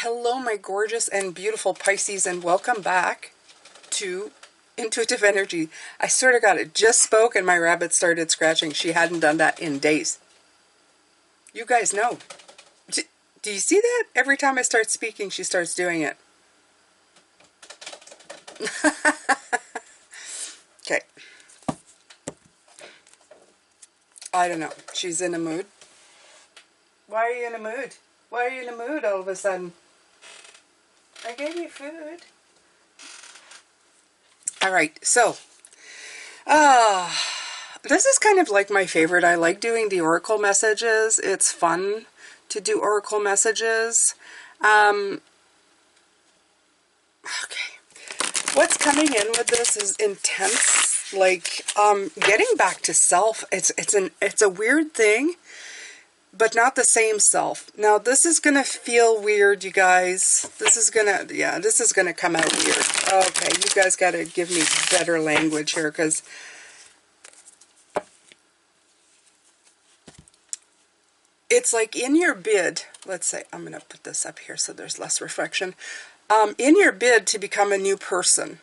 Hello, my gorgeous and beautiful Pisces, and welcome back to Intuitive Energy. I sort of got it. Just spoke and my rabbit started scratching. She hadn't done that in days. You guys know. Do you see that? Every time I start speaking, she starts doing it. Okay. I don't know. She's in a mood. Why are you in a mood? Why are you in a mood all of a sudden? I gave you food. Alright, so, this is kind of like my favorite. I like doing the oracle messages. It's fun to do oracle messages. Okay. What's coming in with this is intense, like, getting back to self. It's a weird thing, but not the same self. Now, this is going to feel weird, you guys. This is going to come out weird. Okay, you guys got to give me better language here, because it's like in your bid, let's say, I'm going to put this up here so there's less reflection. In your bid to become a new person,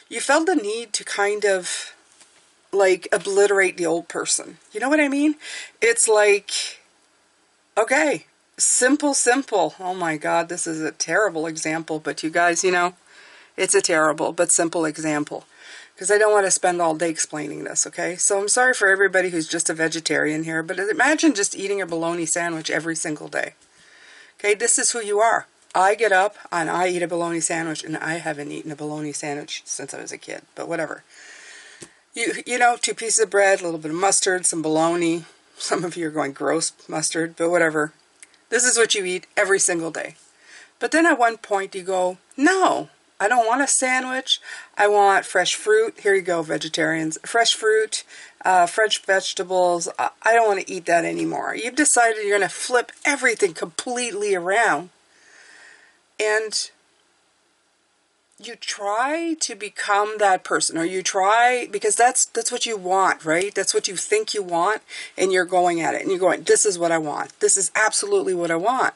you felt the need to kind of like obliterate the old person. You know what I mean? It's like, okay, simple. Oh my God, this is a terrible example, but you guys, you know, it's a terrible but simple example, because I don't want to spend all day explaining this, okay? So I'm sorry for everybody who's just a vegetarian here, but imagine just eating a bologna sandwich every single day. Okay, this is who you are. I get up and I eat a bologna sandwich, and I haven't eaten a bologna sandwich since I was a kid, but whatever. You know, 2 pieces of bread, a little bit of mustard, some bologna. Some of you are going, gross mustard, but whatever. This is what you eat every single day. But then at one point you go, no, I don't want a sandwich. I want fresh fruit. Here you go, vegetarians. Fresh fruit, fresh vegetables. I don't want to eat that anymore. You've decided you're going to flip everything completely around. And you try to become that person, or you try, because that's what you want, right? That's what you think you want, and you're going at it, and you're going, this is what I want. This is absolutely what I want.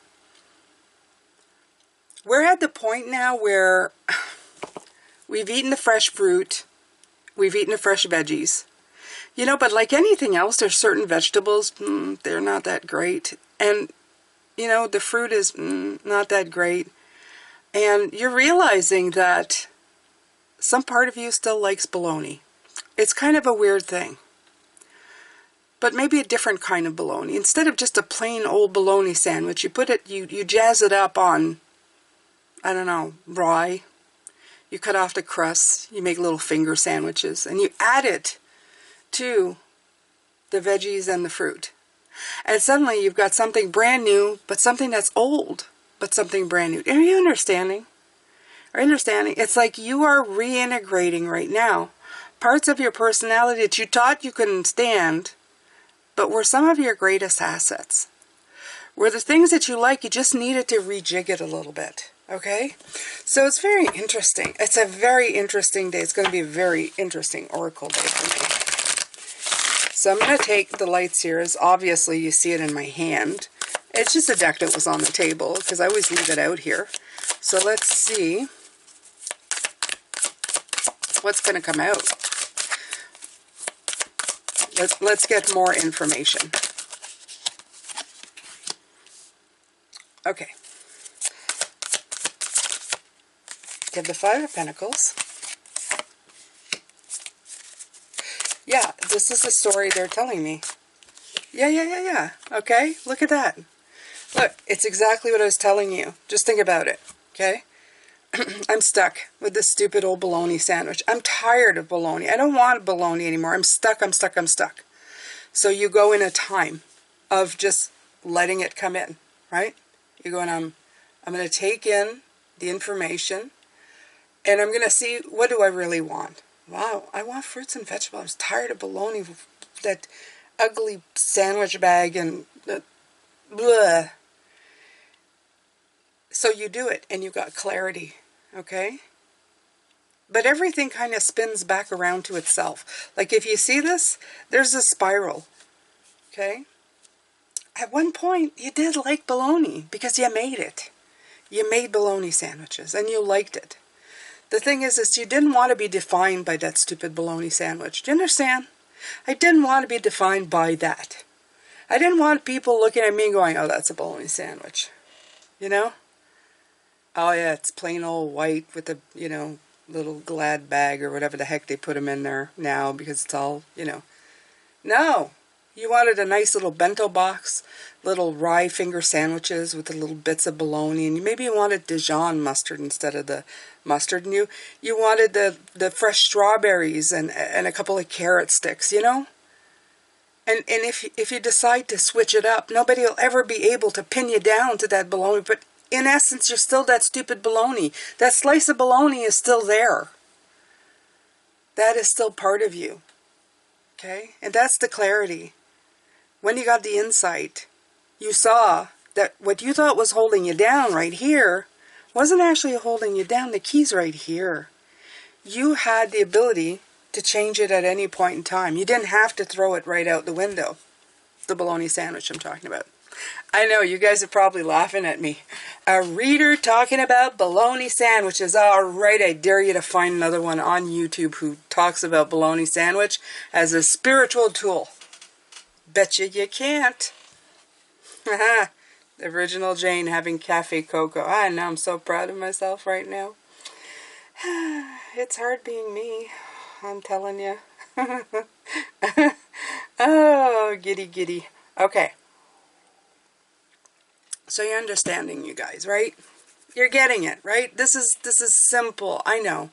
We're at the point now where we've eaten the fresh fruit, we've eaten the fresh veggies, you know, but like anything else, there's certain vegetables, they're not that great, and, you know, the fruit is not that great. And you're realizing that some part of you still likes bologna. It's kind of a weird thing. But maybe a different kind of bologna. Instead of just a plain old bologna sandwich, you put it, you jazz it up on, I don't know, rye. You cut off the crust, you make little finger sandwiches, and you add it to the veggies and the fruit. And suddenly you've got something brand new, but something that's old. But something brand new. Are you understanding? Are you understanding? It's like you are reintegrating right now parts of your personality that you thought you couldn't stand, but were some of your greatest assets. Were the things that you like, you just needed to rejig it a little bit. Okay? So it's very interesting. It's a very interesting day. It's going to be a very interesting oracle day for me. So I'm going to take the lights here, as obviously you see it in my hand. It's just a deck that was on the table, because I always leave it out here. So let's see what's going to come out. Let's get more information. Okay. Get the 5 of Pentacles. Yeah, this is the story they're telling me. Yeah. Okay, look at that. Look, it's exactly what I was telling you. Just think about it, okay? I'm stuck with this stupid old bologna sandwich. I'm tired of bologna. I don't want bologna anymore. I'm stuck. So you go in a time of just letting it come in, right? You're going, I'm going to take in the information, and I'm going to see, what do I really want? Wow, I want fruits and vegetables. I'm tired of bologna, that ugly sandwich bag, and blah. So you do it, and you got clarity, okay? But everything kind of spins back around to itself. Like if you see this, there's a spiral, okay? At one point, you did like bologna because you made it. You made bologna sandwiches and you liked it. The thing is you didn't want to be defined by that stupid bologna sandwich. Do you understand? I didn't want to be defined by that. I didn't want people looking at me and going, oh, that's a bologna sandwich. You know? Oh, yeah, it's plain old white with a, you know, little Glad bag or whatever the heck they put them in there now because it's all, you know. No. You wanted a nice little bento box, little rye finger sandwiches with the little bits of bologna, and maybe you wanted Dijon mustard instead of the mustard, and you wanted the fresh strawberries and a couple of carrot sticks, you know? And if you decide to switch it up, nobody will ever be able to pin you down to that bologna, but in essence, you're still that stupid bologna. That slice of bologna is still there. That is still part of you. Okay? And that's the clarity. When you got the insight, you saw that what you thought was holding you down right here wasn't actually holding you down. The key's right here. You had the ability to change it at any point in time. You didn't have to throw it right out the window. The bologna sandwich I'm talking about. I know, you guys are probably laughing at me. A reader talking about bologna sandwiches. All right, I dare you to find another one on YouTube who talks about bologna sandwich as a spiritual tool. Betcha you can't. Haha. The original Jane having cafe cocoa. I know, I'm so proud of myself right now. It's hard being me, I'm telling you. Oh, giddy giddy. Okay. So you're understanding, you guys, right? You're getting it, right? This is simple. I know.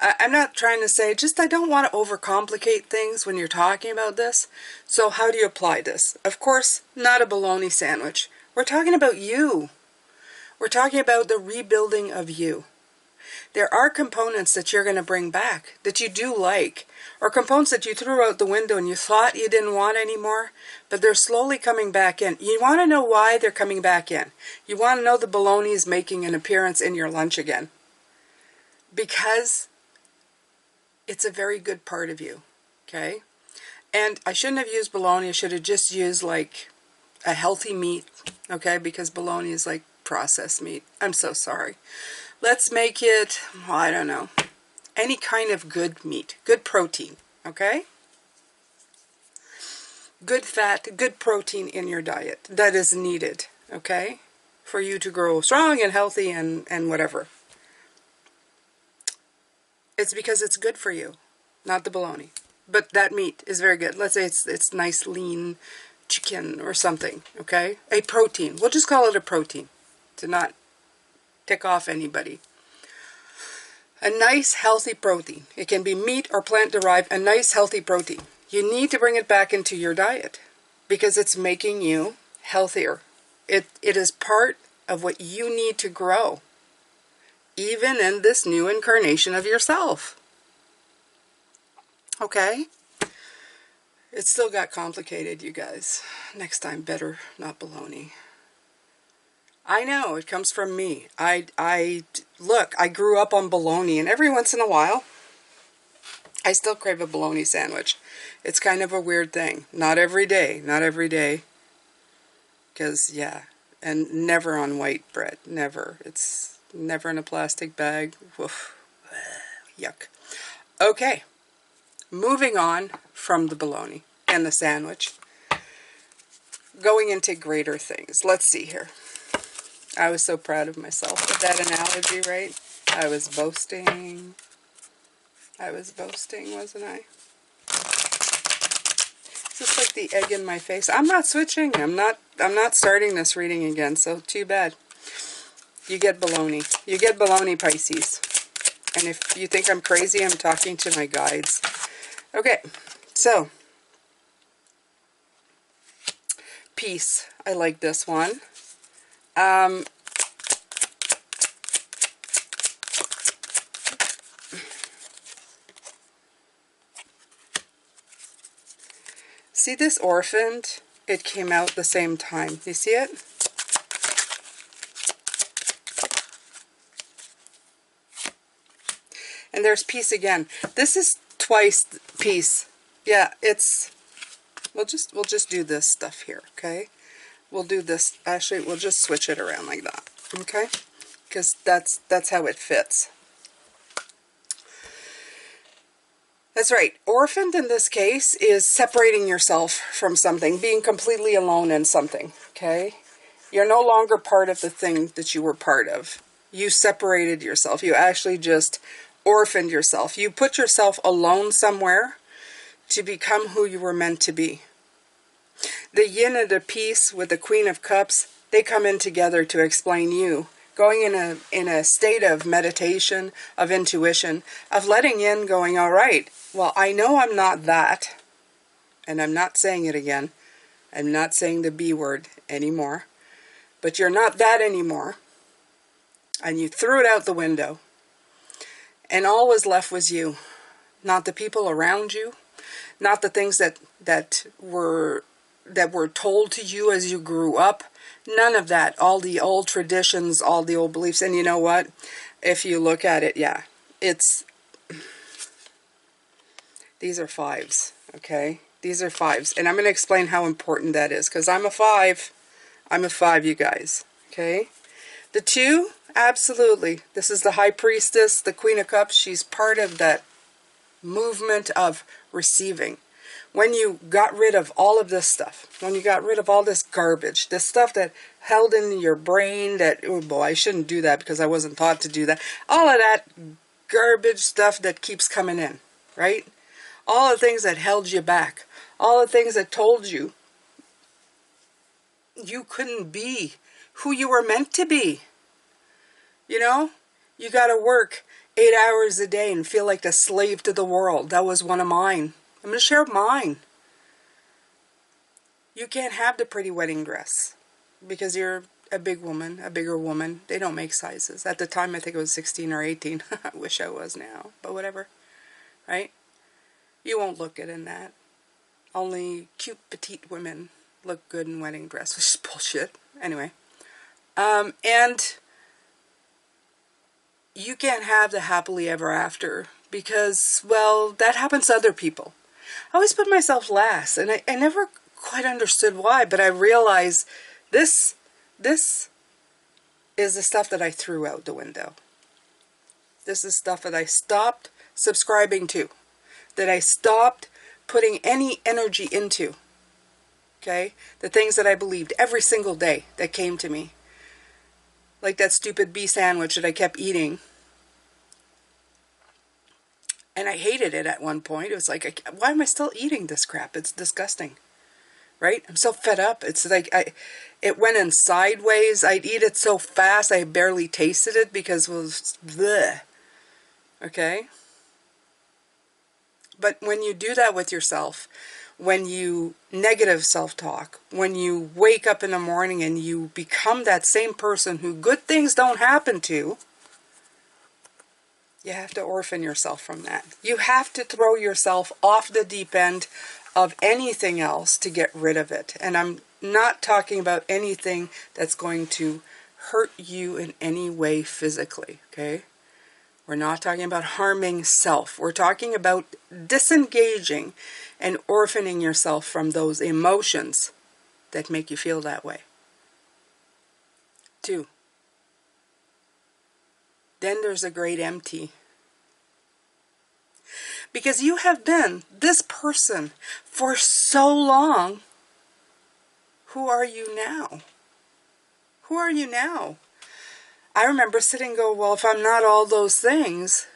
I'm not trying to say, just I don't want to overcomplicate things when you're talking about this. So how do you apply this? Of course, not a bologna sandwich. We're talking about you. We're talking about the rebuilding of you. There are components that you're going to bring back that you do like, or components that you threw out the window and you thought you didn't want anymore, but they're slowly coming back in. You want to know why they're coming back in. You want to know the bologna is making an appearance in your lunch again. Because it's a very good part of you, okay? And I shouldn't have used bologna. I should have just used like a healthy meat, okay? Because bologna is like processed meat. I'm so sorry. Let's make it, well, I don't know, any kind of good meat, good protein, okay? Good fat, good protein in your diet that is needed, okay? For you to grow strong and healthy and whatever. It's because it's good for you, not the bologna. But that meat is very good. Let's say it's nice lean chicken or something, okay? A protein. We'll just call it a protein to not tick off anybody. A nice healthy protein. It can be meat or plant derived, a nice healthy protein. You need to bring it back into your diet because it's making you healthier. It is part of what you need to grow, even in this new incarnation of yourself. Okay? It still got complicated, you guys. Next time, better not bologna. I know, it comes from me. Look, I grew up on bologna, and every once in a while, I still crave a bologna sandwich. It's kind of a weird thing. Not every day, not every day. Because, yeah, and never on white bread, never. It's never in a plastic bag. Woof. Yuck. Okay, moving on from the bologna and the sandwich. Going into greater things. Let's see here. I was so proud of myself with that analogy, right? I was boasting. I was boasting, wasn't I? It's just like the egg in my face. I'm not switching. I'm not starting this reading again, so too bad. You get baloney. You get baloney, Pisces. And if you think I'm crazy, I'm talking to my guides. Okay, so peace. I like this one. See this orphaned? It came out the same time. You see it? And there's peace again. This is twice peace. Yeah, it's we'll just do this stuff here, okay? we'll do this. Actually, we'll just switch it around like that. Okay? Because that's how it fits. That's right. Orphaned in this case is separating yourself from something, being completely alone in something. Okay? You're no longer part of the thing that you were part of. You separated yourself. You actually just orphaned yourself. You put yourself alone somewhere to become who you were meant to be. The yin and the peace with the Queen of Cups, they come in together to explain you. Going in a state of meditation, of intuition, of letting in, going, all right, well, I know I'm not that. And I'm not saying it again. I'm not saying the B word anymore. But you're not that anymore. And you threw it out the window. And all was left was you. Not the people around you. Not the things that were told to you as you grew up. None of that. All the old traditions, all the old beliefs. And you know what? If you look at it, yeah. These are 5s, okay? These are 5s. And I'm going to explain how important that is. Because I'm a 5. I'm a 5, you guys. Okay? The 2, absolutely. This is the High Priestess, the Queen of Cups. She's part of that movement of receiving. When you got rid of all of this stuff, when you got rid of all this garbage, this stuff that held in your brain that, oh boy, I shouldn't do that because I wasn't taught to do that. All of that garbage stuff that keeps coming in, right? All the things that held you back. All the things that told you you couldn't be who you were meant to be. You know? You got to work 8 hours a day and feel like a slave to the world. That was one of mine. I'm going to share mine. You can't have the pretty wedding dress because you're a big woman, a bigger woman. They don't make sizes. At the time, I think it was 16 or 18. I wish I was now, but whatever. Right? You won't look good in that. Only cute, petite women look good in wedding dress, which is bullshit. Anyway. And you can't have the happily ever after because, well, that happens to other people. I always put myself last, and I never quite understood why, but I realized this is the stuff that I threw out the window. This is stuff that I stopped subscribing to, that I stopped putting any energy into, okay? The things that I believed every single day that came to me. Like that stupid bee sandwich that I kept eating. And I hated it at one point. It was like, why am I still eating this crap? It's disgusting. Right? I'm so fed up. It's like, it went in sideways. I'd eat it so fast I barely tasted it because it was bleh. Okay? But when you do that with yourself, when you negative self-talk, when you wake up in the morning and you become that same person who good things don't happen to, you have to orphan yourself from that. You have to throw yourself off the deep end of anything else to get rid of it. And I'm not talking about anything that's going to hurt you in any way physically, okay? We're not talking about harming self. We're talking about disengaging and orphaning yourself from those emotions that make you feel that way. 2. Then there's a great empty. Because you have been this person for so long. Who are you now? Who are you now? I remember sitting and go, well, if I'm not all those things,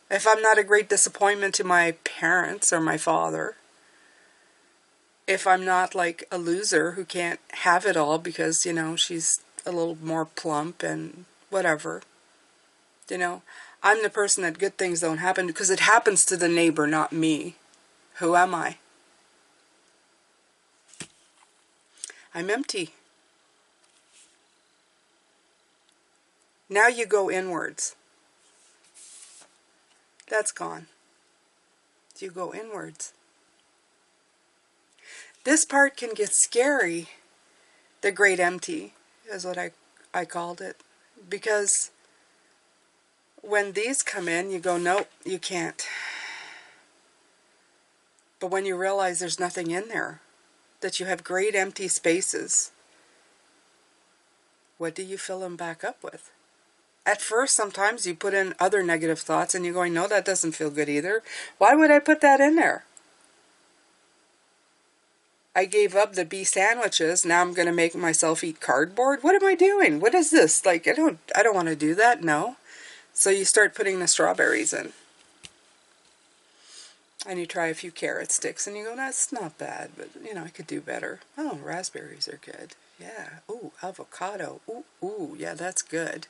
if I'm not a great disappointment to my parents or my father, if I'm not like a loser who can't have it all because, you know, she's a little more plump and whatever, you know, I'm the person that good things don't happen because it happens to the neighbor, not me. Who am I? I'm empty. Now you go inwards. That's gone. You go inwards. This part can get scary. The great empty is what I called it. Because when these come in, you go, nope, you can't. But when you realize there's nothing in there, that you have great empty spaces, what do you fill them back up with? At first, sometimes you put in other negative thoughts and you're going, no, that doesn't feel good either. Why would I put that in there? I gave up the bee sandwiches. Now I'm going to make myself eat cardboard. What am I doing? What is this? Like, I don't want to do that. No. So you start putting the strawberries in. And you try a few carrot sticks and you go, that's not bad, but you know, I could do better. Oh, raspberries are good. Yeah. Ooh, avocado. Ooh, yeah, that's good.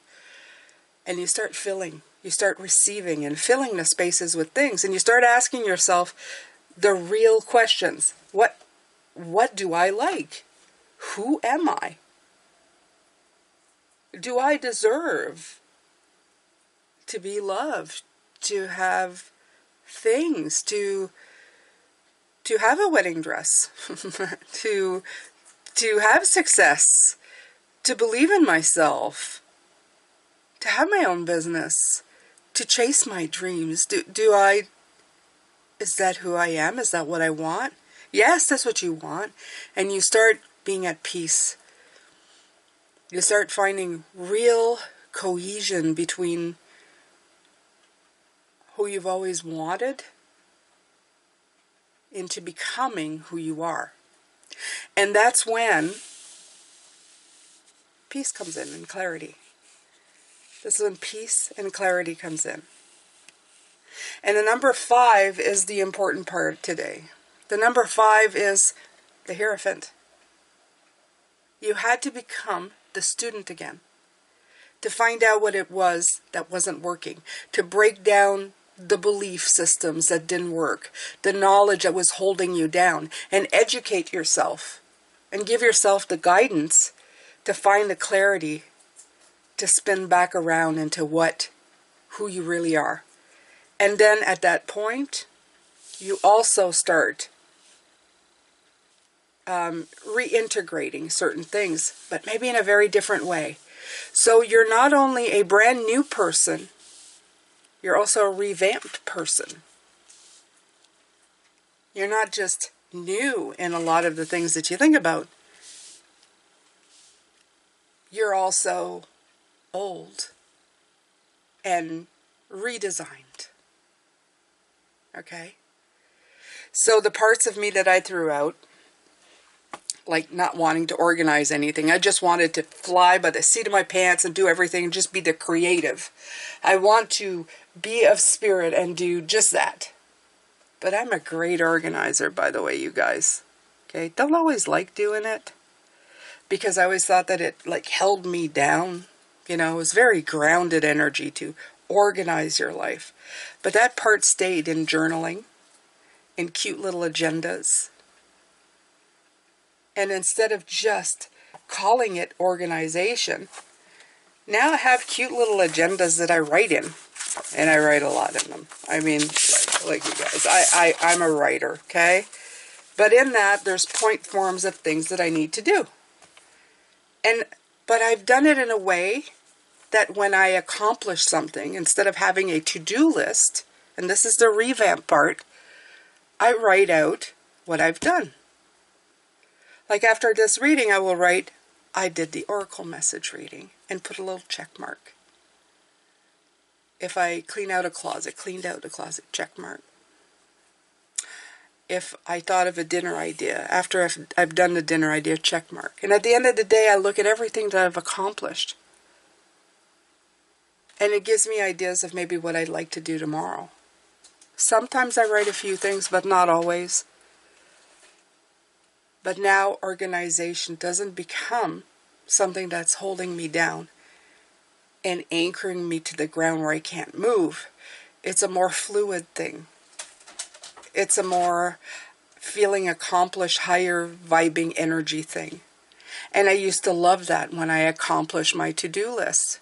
And you start filling, you start receiving and filling the spaces with things. And you start asking yourself the real questions. What do I like? Who am I? Do I deserve to be loved, to have things, to have a wedding dress, to have success, to believe in myself, to have my own business, to chase my dreams? Is that who I am? Is that what I want? Yes, that's what you want. And you start being at peace. You start finding real cohesion between who you've always wanted into becoming who you are. And that's when peace comes in and clarity. This is when peace and clarity comes in. And the number 5 is the important part today. The number 5 is the Hierophant. You had to become the student again, to find out what it was that wasn't working, to break down the belief systems that didn't work, the knowledge that was holding you down, and educate yourself and give yourself the guidance to find the clarity to spin back around into who you really are. And then at that point, you also start reintegrating certain things, but maybe in a very different way. So you're not only a brand new person, you're also a revamped person. You're not just new in a lot of the things that you think about. You're also old and redesigned. Okay? So the parts of me that I threw out, like not wanting to organize anything. I just wanted to fly by the seat of my pants and do everything and just be the creative. I want to be of spirit and do just that. But I'm a great organizer, by the way, you guys. Okay? Don't always like doing it, because I always thought that it like held me down. You know, it was very grounded energy to organize your life. But that part stayed in journaling, in cute little agendas. And instead of just calling it organization, now I have cute little agendas that I write in. And I write a lot in them. I mean, like you guys, I'm a writer, okay? But in that, there's point forms of things that I need to do. But I've done it in a way that when I accomplish something, instead of having a to-do list, and this is the revamp part, I write out what I've done. Like after this reading, I will write, I did the oracle message reading, and put a little check mark. If I cleaned out a closet, check mark. If I thought of a dinner idea, after I've done the dinner idea, check mark. And at the end of the day, I look at everything that I've accomplished. And it gives me ideas of maybe what I'd like to do tomorrow. Sometimes I write a few things, but not always. But now organization doesn't become something that's holding me down and anchoring me to the ground where I can't move. It's a more fluid thing. It's a more feeling accomplished, higher vibing energy thing. And I used to love that when I accomplished my to-do list.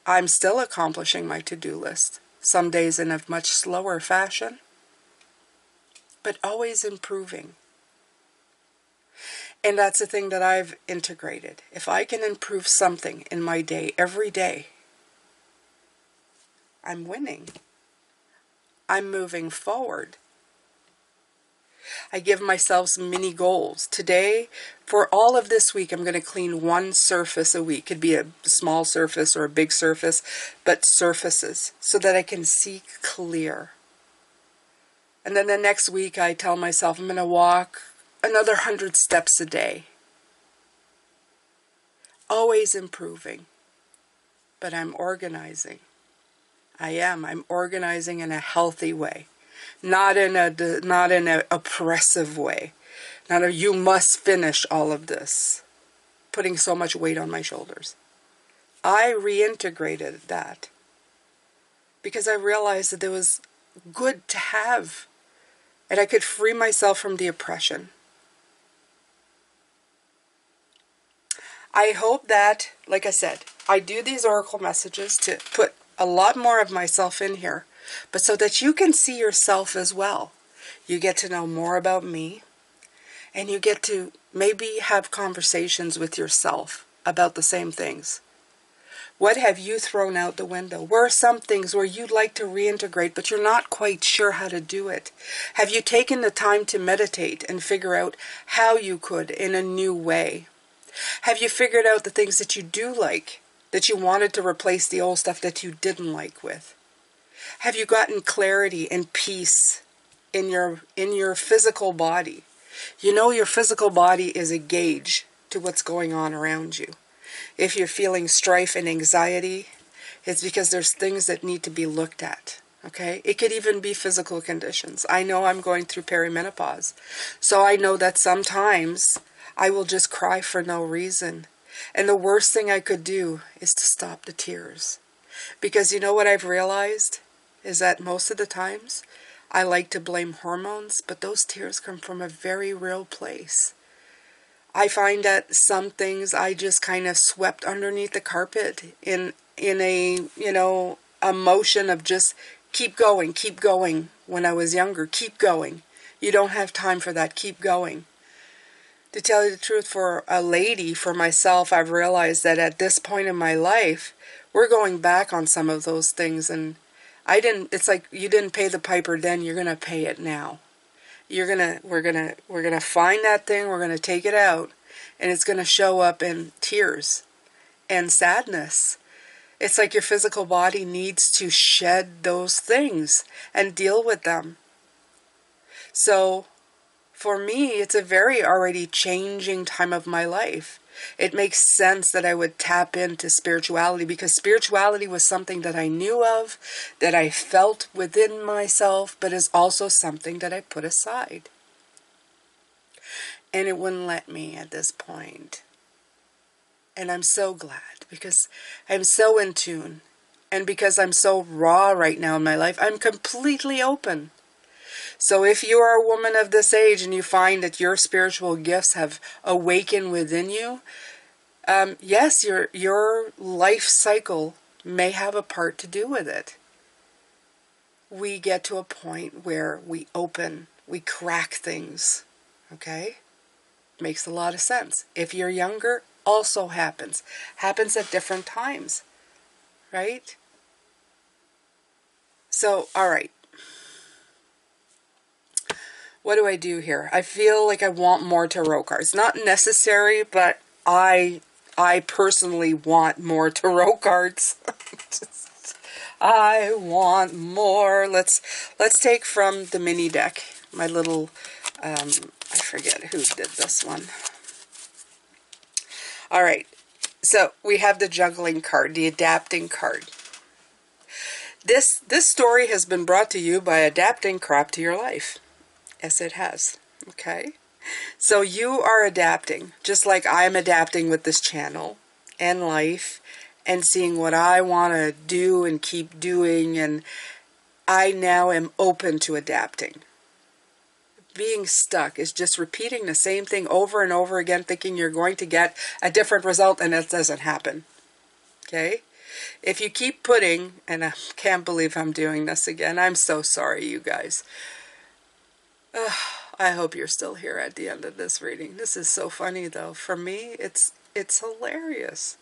I'm still accomplishing my to-do list. Some days in a much slower fashion, but always improving. And that's the thing that I've integrated. If I can improve something in my day, every day, I'm winning. I'm moving forward. I give myself some mini goals. Today, for all of this week, I'm going to clean one surface a week. It could be a small surface or a big surface, but surfaces, so that I can see clear. And then the next week, I tell myself I'm going to walk another 100 steps a day. Always improving. But I'm organizing. I'm organizing in a healthy way. Not in a oppressive way. Not a you must finish all of this. Putting so much weight on my shoulders. I reintegrated that. Because I realized that it was good to have. And I could free myself from the oppression. I hope that, like I said, I do these oracle messages to put a lot more of myself in here, but so that you can see yourself as well. You get to know more about me, and you get to maybe have conversations with yourself about the same things. What have you thrown out the window? Where are some things where you'd like to reintegrate, but you're not quite sure how to do it? Have you taken the time to meditate and figure out how you could in a new way? Have you figured out the things that you do like, that you wanted to replace the old stuff that you didn't like with? Have you gotten clarity and peace in your physical body? You know your physical body is a gauge to what's going on around you. If you're feeling strife and anxiety, it's because there's things that need to be looked at. Okay? It could even be physical conditions. I know I'm going through perimenopause. So I know that sometimes I will just cry for no reason. And the worst thing I could do is to stop the tears. Because you know what I've realized? Is that most of the times I like to blame hormones, but those tears come from a very real place. I find that some things I just kind of swept underneath the carpet in a, a motion of just keep going when I was younger. Keep going. You don't have time for that. Keep going. To tell you the truth, for a lady, for myself, I've realized that at this point in my life, we're going back on some of those things. And it's like you didn't pay the piper then, you're going to pay it now. We're going to find that thing, we're going to take it out, and it's going to show up in tears and sadness. It's like your physical body needs to shed those things and deal with them. So, for me, it's a very already changing time of my life. It makes sense that I would tap into spirituality, because spirituality was something that I knew of, that I felt within myself, but is also something that I put aside. And it wouldn't let me at this point. And I'm so glad, because I'm so in tune. And because I'm so raw right now in my life, I'm completely open. So if you are a woman of this age and you find that your spiritual gifts have awakened within you, yes, your life cycle may have a part to do with it. We get to a point where we open, we crack things, okay? Makes a lot of sense. If you're younger, also happens. Happens at different times, right? So, all right. What do I do here? I feel like I want more tarot cards. Not necessary, but I personally want more tarot cards. I want more. Let's take from the mini deck. My little, I forget who did this one. All right. So we have the juggling card, the adapting card. This story has been brought to you by adapting crap to your life. Yes, it has. Okay. So you are adapting, just like I'm adapting with this channel and life and seeing what I want to do and keep doing. And I now am open to adapting. Being stuck is just repeating the same thing over and over again, thinking you're going to get a different result, and it doesn't happen. Okay? If you keep putting, and I can't believe I'm doing this again. I'm so sorry, you guys. I hope you're still here at the end of this reading. This is so funny, though. For me, it's hilarious.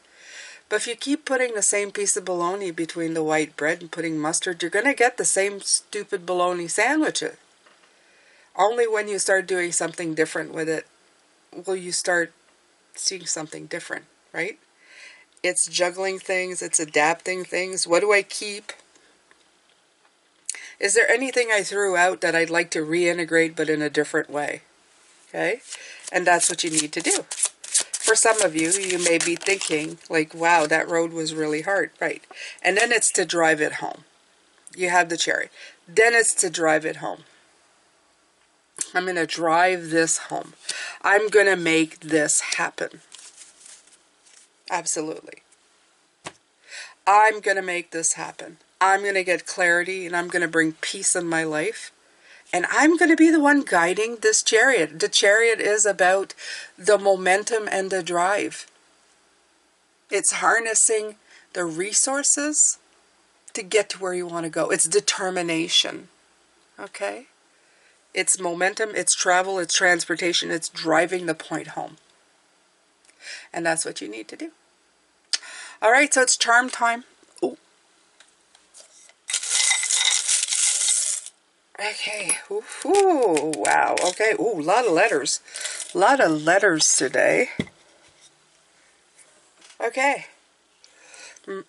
But if you keep putting the same piece of bologna between the white bread and putting mustard, you're going to get the same stupid bologna sandwiches. Only when you start doing something different with it will you start seeing something different, right? It's juggling things, it's adapting things. What do I keep? Is there anything I threw out that I'd like to reintegrate but in a different way? Okay? And that's what you need to do. For some of you, you may be thinking, like, wow, that road was really hard, right? And then it's to drive it home. You have the Chariot. Then it's to drive it home. I'm going to drive this home. I'm going to make this happen. Absolutely. I'm going to make this happen. I'm going to get clarity, and I'm going to bring peace in my life. And I'm going to be the one guiding this chariot. The chariot is about the momentum and the drive. It's harnessing the resources to get to where you want to go. It's determination. Okay? It's momentum, it's travel, it's transportation, it's driving the point home. And that's what you need to do. All right, so it's charm time. Ooh. Okay. Ooh, wow. Okay. Ooh, a lot of letters. A lot of letters today. Okay. You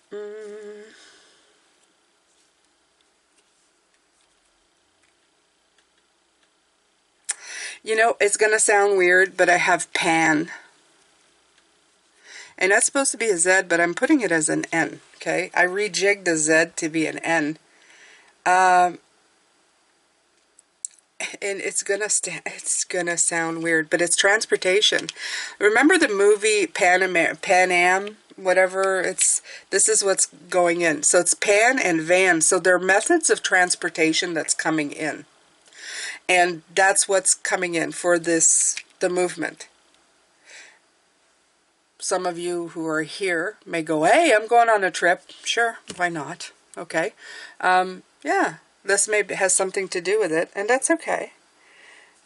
know, it's going to sound weird, but I have Pan. And that's supposed to be a Z, but I'm putting it as an N. Okay. I rejigged the Z to be an N. And it's gonna sound weird, but it's transportation. Remember the movie Pan Am, whatever. This is what's going in. So it's Pan and Van. So they're methods of transportation that's coming in, and that's what's coming in for the movement. Some of you who are here may go, "Hey, I'm going on a trip." Sure, why not? Okay, yeah. This maybe has something to do with it, and that's okay.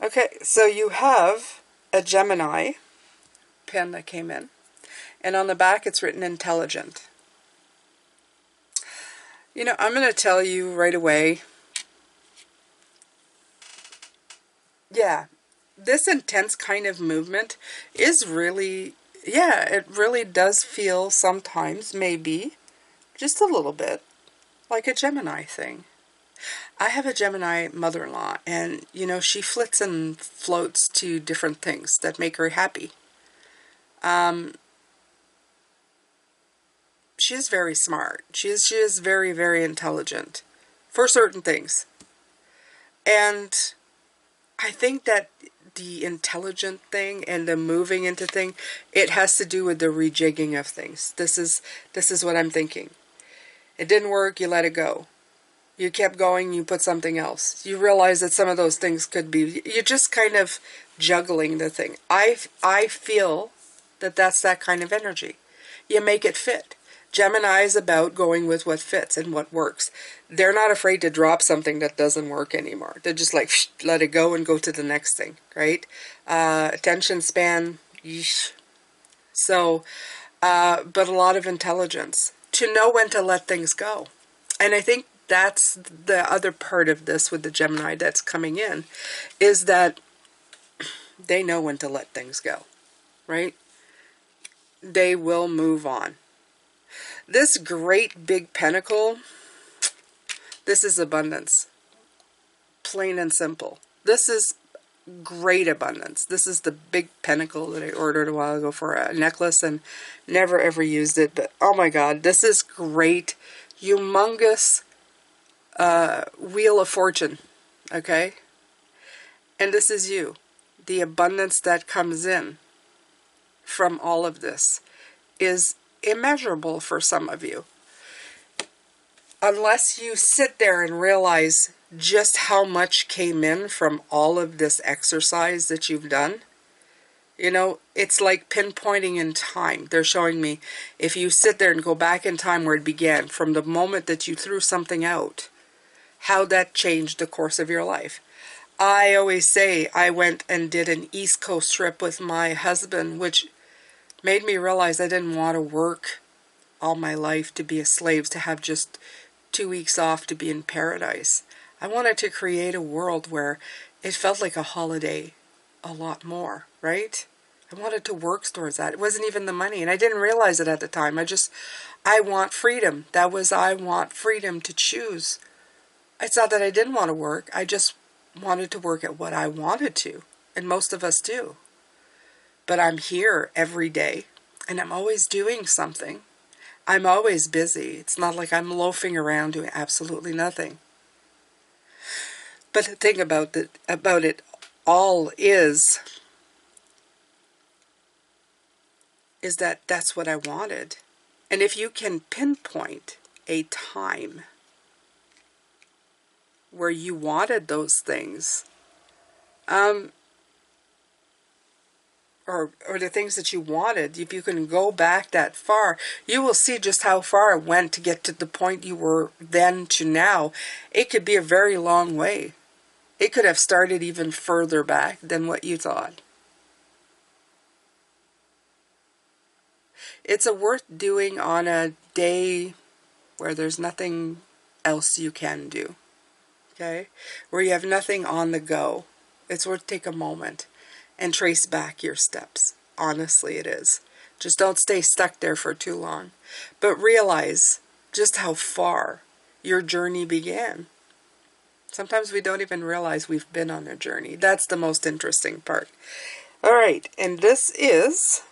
Okay, so you have a Gemini pen that came in, and on the back it's written intelligent. You know, I'm going to tell you right away, yeah, this intense kind of movement is really, yeah, it really does feel sometimes, maybe, just a little bit, like a Gemini thing. I have a Gemini mother-in-law, and, you know, she flits and floats to different things that make her happy. She is very smart. She is very, very intelligent for certain things. And I think that the intelligent thing and the moving into thing, it has to do with the rejigging of things. This is what I'm thinking. It didn't work, you let it go. You kept going, you put something else. You realize that some of those things could be, you're just kind of juggling the thing. I feel that that's that kind of energy. You make it fit. Gemini is about going with what fits and what works. They're not afraid to drop something that doesn't work anymore. They're just like, let it go and go to the next thing, right? Attention span, yeesh. So, but a lot of intelligence to know when to let things go. And I think that's the other part of this with the Gemini that's coming in, is that they know when to let things go, right? They will move on. This great big pentacle, this is abundance. Plain and simple. This is great abundance. This is the big pentacle that I ordered a while ago for a necklace and never ever used it. But oh my God, this is great, humongous wheel of fortune. Okay? And this is you. The abundance that comes in from all of this is immeasurable for some of you. Unless you sit there and realize just how much came in from all of this exercise that you've done. You know, it's like pinpointing in time. They're showing me, if you sit there and go back in time where it began, from the moment that you threw something out, how that changed the course of your life. I always say I went and did an East Coast trip with my husband, which made me realize I didn't want to work all my life to be a slave, to have just 2 weeks off to be in paradise. I wanted to create a world where it felt like a holiday a lot more, right? I wanted to work towards that. It wasn't even the money, and I didn't realize it at the time. I want freedom. I want freedom to choose. It's not that I didn't want to work. I just wanted to work at what I wanted to, and most of us do. But I'm here every day, and I'm always doing something. I'm always busy. It's not like I'm loafing around doing absolutely nothing. But the thing about it all is that that's what I wanted. And if you can pinpoint a time where you wanted those things, or the things that you wanted, if you can go back that far, you will see just how far it went to get to the point you were then to now. It could be a very long way. It could have started even further back than what you thought. It's a worth doing on a day where there's nothing else you can do. Okay? Where you have nothing on the go. It's worth take a moment and trace back your steps. Honestly, it is. Just don't stay stuck there for too long. But realize just how far your journey began. Sometimes we don't even realize we've been on a journey. That's the most interesting part. All right, and this is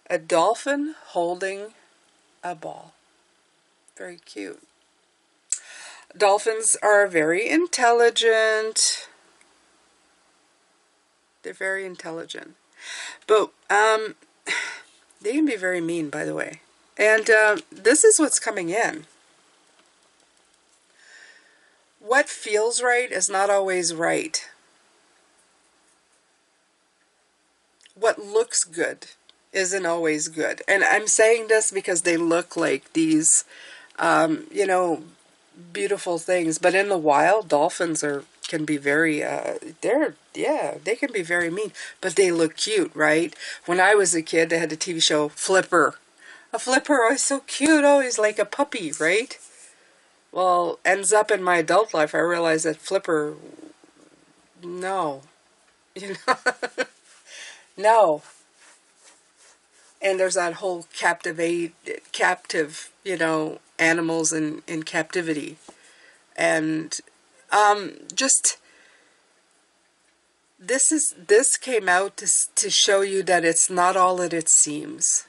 a dolphin holding a ball. Very cute. Dolphins are very intelligent. They're very intelligent. But they can be very mean, by the way. And this is what's coming in. What feels right is not always right. What looks good isn't always good. And I'm saying this because they look like these, beautiful things. But in the wild, dolphins can be very, they can be very mean. But they look cute, right? When I was a kid, they had a TV show, Flipper. A flipper, oh, he's so cute. Oh, he's like a puppy, right? Well, ends up in my adult life, I realized that Flipper, no. No. And there's that whole captive, animals in captivity. And this came out to show you that it's not all that it seems.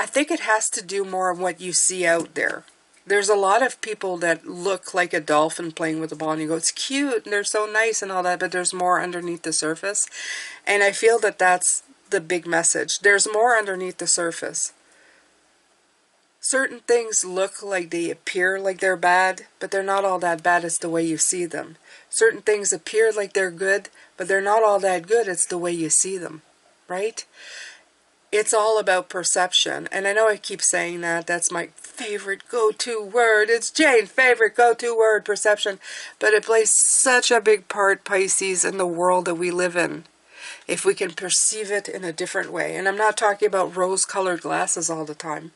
I think it has to do more of what you see out there. There's a lot of people that look like a dolphin playing with a ball, and you go, it's cute, and they're so nice and all that, but there's more underneath the surface. And I feel that that's the big message. There's more underneath the surface. Certain things look like they appear like they're bad, but they're not all that bad. It's the way you see them. Certain things appear like they're good, but they're not all that good. It's the way you see them, right? It's all about perception. And I know I keep saying that. That's my favorite go-to word. It's Jane's favorite go-to word, perception. But it plays such a big part, Pisces, in the world that we live in. If we can perceive it in a different way. And I'm not talking about rose-colored glasses all the time.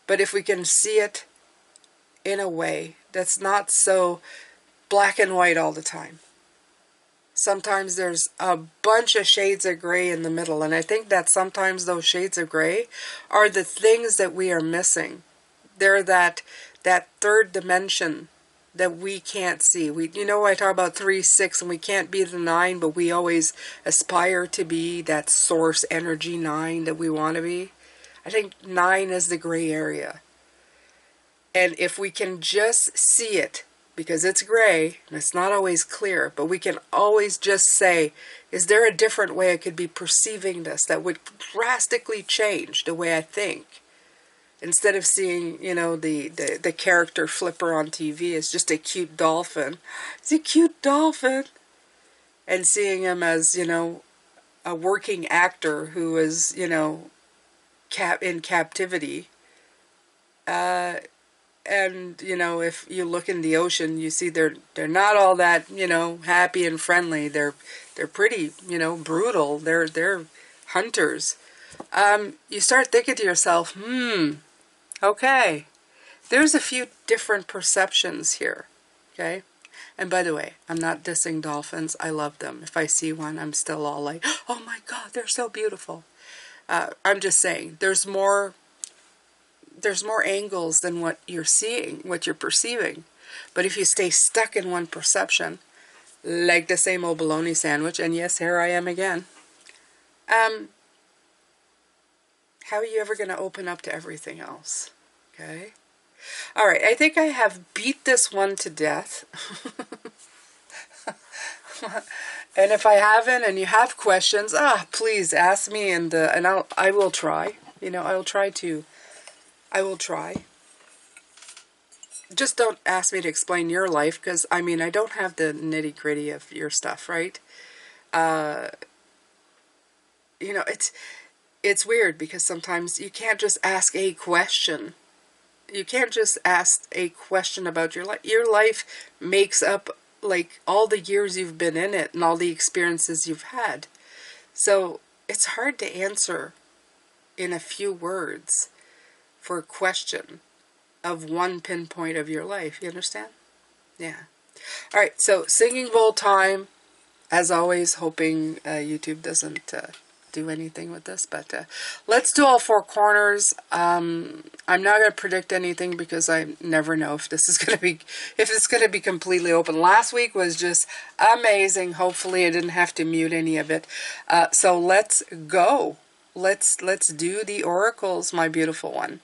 But if we can see it in a way that's not so black and white all the time. Sometimes there's a bunch of shades of gray in the middle. And I think that sometimes those shades of gray are the things that we are missing. They're that third dimension that we can't see. I talk about 3, 6, and we can't be the 9, but we always aspire to be that source energy 9 that we want to be. I think 9 is the gray area. And if we can just see it, because it's gray, and it's not always clear, but we can always just say, is there a different way I could be perceiving this that would drastically change the way I think? Instead of seeing, the character Flipper on TV as just a cute dolphin. It's a cute dolphin. And seeing him as, a working actor who is, in captivity. And, if you look in the ocean, you see they're not all that, happy and friendly. They're pretty, brutal. They're hunters. You start thinking to yourself, okay, There's a few different perceptions here, okay? And by the way, I'm not dissing dolphins. I love them. If I see one, I'm still all like, oh my God, they're so beautiful. I'm just saying, there's more angles than what you're seeing, what you're perceiving. But if you stay stuck in one perception, like the same old bologna sandwich, and yes, here I am again, how are you ever going to open up to everything else? Okay? All right, I think I have beat this one to death. And if I haven't, and you have questions, please ask me, and I will try. You know, I will try. Just don't ask me to explain your life, because I mean, I don't have the nitty gritty of your stuff, right? You know, it's weird because sometimes you can't just ask a question. You can't just ask a question about your life. Your life makes up like all the years you've been in it and all the experiences you've had. So it's hard to answer in a few words for a question of one pinpoint of your life. You understand? Yeah. All right. So singing bowl time, as always, hoping YouTube doesn't do anything with this, but let's do all four corners. I'm not going to predict anything because I never know if this is going to be, if it's going to be completely open. Last week was just amazing. Hopefully I didn't have to mute any of it. So let's go. Let's do the oracles, my beautiful one.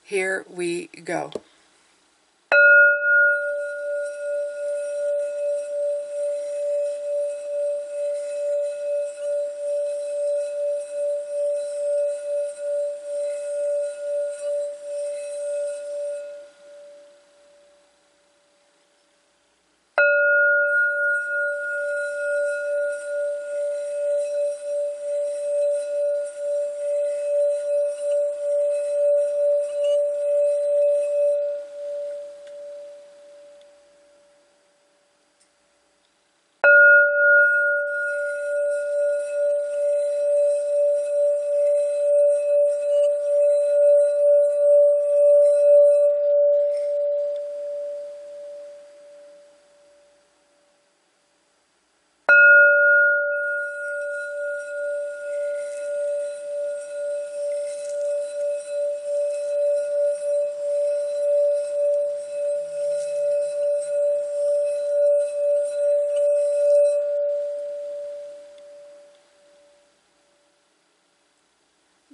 Here we go.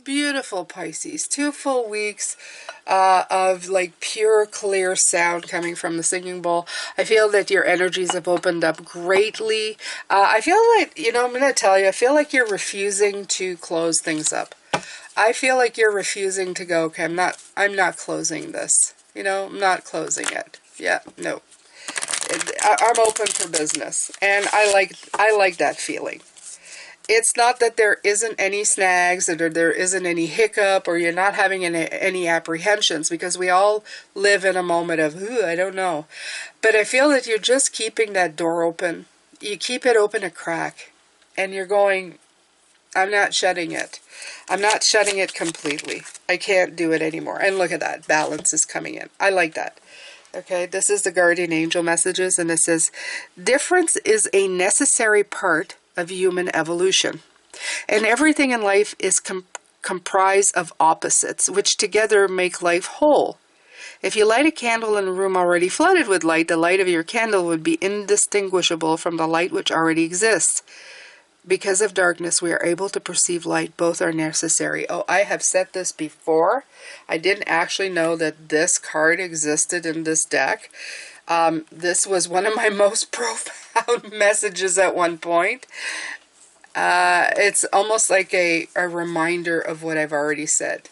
Beautiful Pisces. 2 full weeks of like pure clear sound coming from the singing bowl. I feel that your energies have opened up greatly. I feel like, you know, I'm going to tell you, I feel like you're refusing to close things up. I feel like you're refusing to go, okay, I'm not closing this. You know, I'm not closing it. Yeah, no. I'm open for business. And I like that feeling. It's not that there isn't any snags, or there isn't any hiccup, or you're not having any apprehensions, because we all live in a moment of, ooh, I don't know. But I feel that you're just keeping that door open. You keep it open a crack, and you're going, I'm not shutting it. I'm not shutting it completely. I can't do it anymore. And look at that. Balance is coming in. I like that. Okay, this is the guardian angel messages, and it says, difference is a necessary part of human evolution, and everything in life is comprised of opposites, which together make life whole. If you light a candle in a room already flooded with light, the light of your candle would be indistinguishable from the light which already exists. Because of darkness, we are able to perceive light. Both are necessary. Oh, I have said this before. I didn't actually know that this card existed in this deck. This was one of my most profound messages at one point. It's almost like a reminder of what I've already said.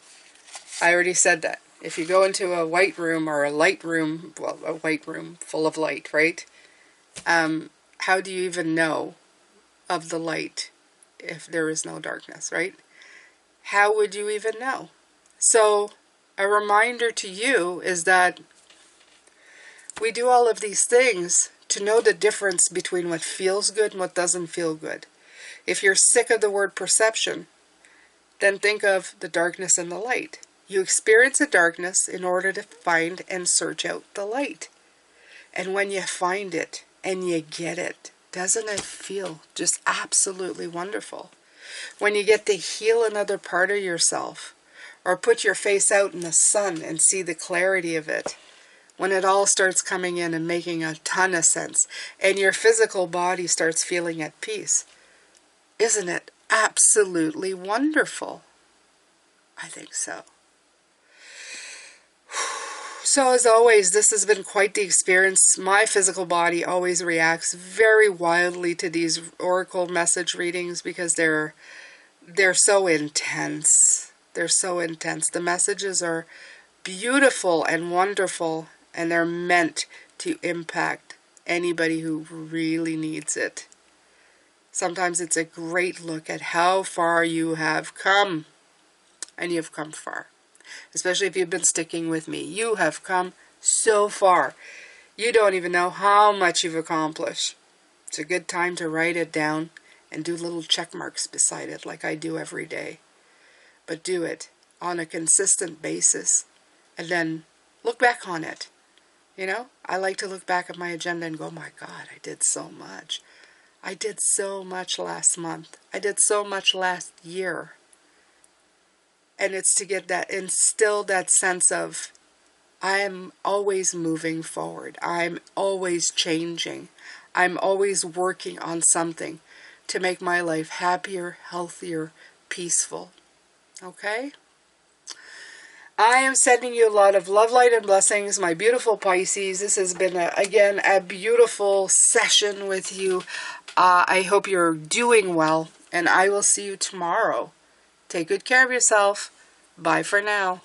I already said that. If you go into a white room or a light room, well, a white room full of light, right? How do you even know of the light if there is no darkness, right? How would you even know? So a reminder to you is that we do all of these things to know the difference between what feels good and what doesn't feel good. If you're sick of the word perception, then think of the darkness and the light. You experience the darkness in order to find and search out the light. And when you find it and you get it, doesn't it feel just absolutely wonderful? When you get to heal another part of yourself, or put your face out in the sun and see the clarity of it, when it all starts coming in and making a ton of sense, and your physical body starts feeling at peace, isn't it absolutely wonderful? I think so. So as always, this has been quite the experience. My physical body always reacts very wildly to these oracle message readings because they're so intense. They're so intense. The messages are beautiful and wonderful, and they're meant to impact anybody who really needs it. Sometimes it's a great look at how far you have come, and you've come far. Especially if you've been sticking with me. You have come so far. You don't even know how much you've accomplished. It's a good time to write it down and do little check marks beside it like I do every day. But do it on a consistent basis and then look back on it. You know, I like to look back at my agenda and go, my God, I did so much. I did so much last month. I did so much last year. And it's to get that, instill that sense of, I'm always moving forward. I'm always changing. I'm always working on something to make my life happier, healthier, peaceful. Okay? I am sending you a lot of love, light, and blessings, my beautiful Pisces. This has been, again, a beautiful session with you. I hope you're doing well, and I will see you tomorrow. Take good care of yourself. Bye for now.